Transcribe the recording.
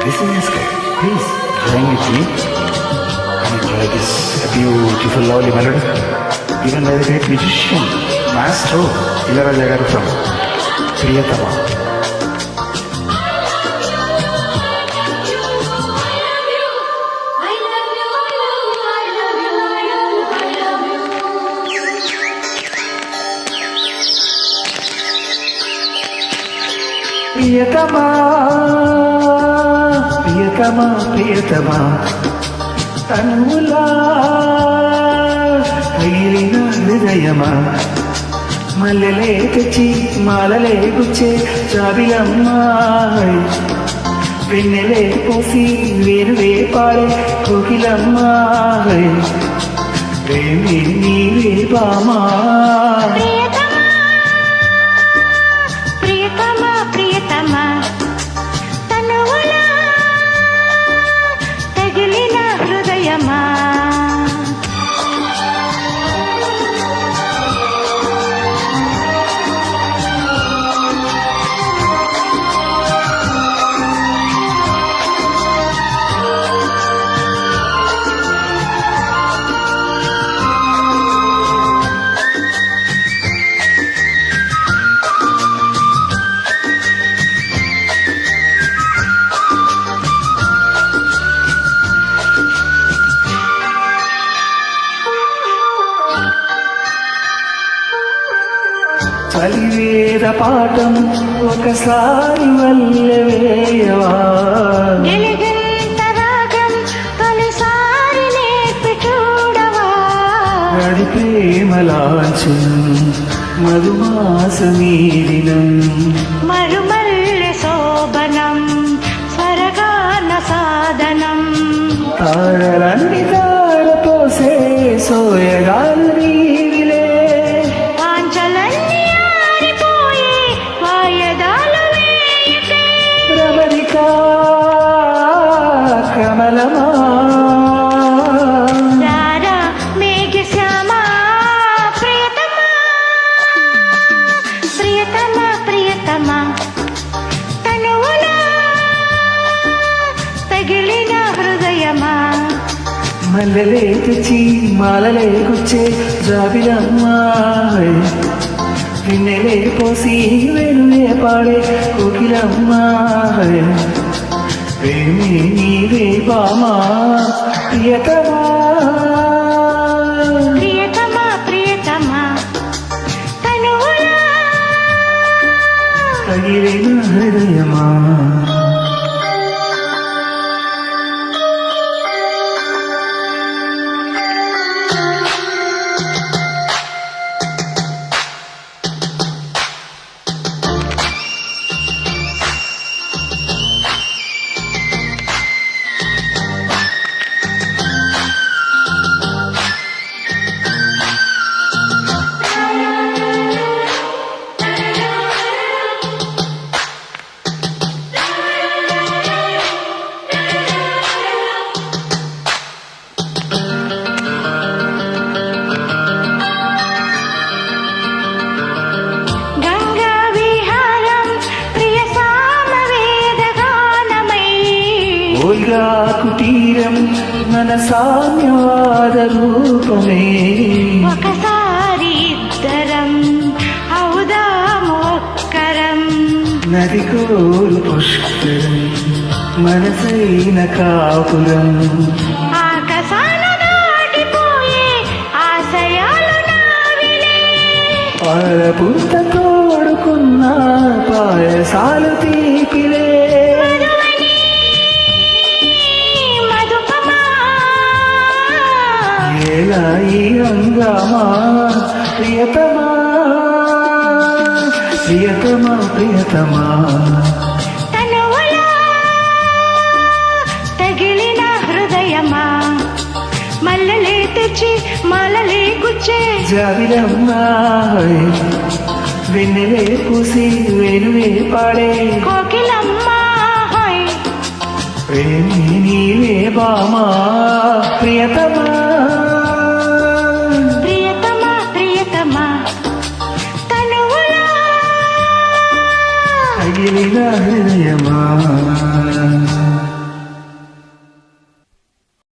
This is SK. Please join with me and enjoy this beautiful, lovely melody given by the great musician, Maestro Ilayaraja garu from Priyatama. ప్రియతమా ప్రియతమా ప్రియతమా తనువులా తగిలిన హృదయమా మల్లెలే తెచ్చి మాలలే గుచ్చే జాబిలమ్మా వెన్నెలే పోసి వేరువే పాడే కోకిలమ్మా ప్రేమే నీవే బామా చలివేద పాఠం ఒకసారి వల్లె వేయవా గడి ప్రేమలాంచు మధుమాస మీరినం మరుమల్లె శోభనం స్వరగాన సాధనం తారలన్ని తారపోసే సోయగాలు నీవిలే కమలమా రారా మేఘ శ్యామా ప్రియతమా ప్రియతమా ప్రియతమా తనువులా తగిలిన హృదయమా మల్లెలే తెచ్చి మాలలే గుచ్చే జాబిలమ్మా వెన్నెలే పోసి వెనువే పాడే కోకిలమ్మా ప్రేమే నీవే బామా ప్రియతమా ప్రియతమా ప్రియతమా తనువులా తగిలిన హృదయమా కుటీరం మన సామ్యవాద రూపమే ఒకసారి ఇద్దరం అవుదాము ఒక్కరం నది కోరు పుష్కరం మనసైన కాపురం ఆకాశాల దాటిపోయే ఆశయాలు నావిలే పాలపుంత తోడుకున్న పాయసాలు తీపిలే ఈ హంగామా ప్రియతమా ప్రియతమా ప్రియతమా తనువులా తగిలిన హృదయమా మల్లెలే తెచ్చి మాలలే గుచ్చే జాబిలమ్మా వెన్నెలే పూసి వేణువే పాడే కోకిలమ్మా ప్రేమే నీవే బామా ప్రియతమా తగిలిన హృదయమా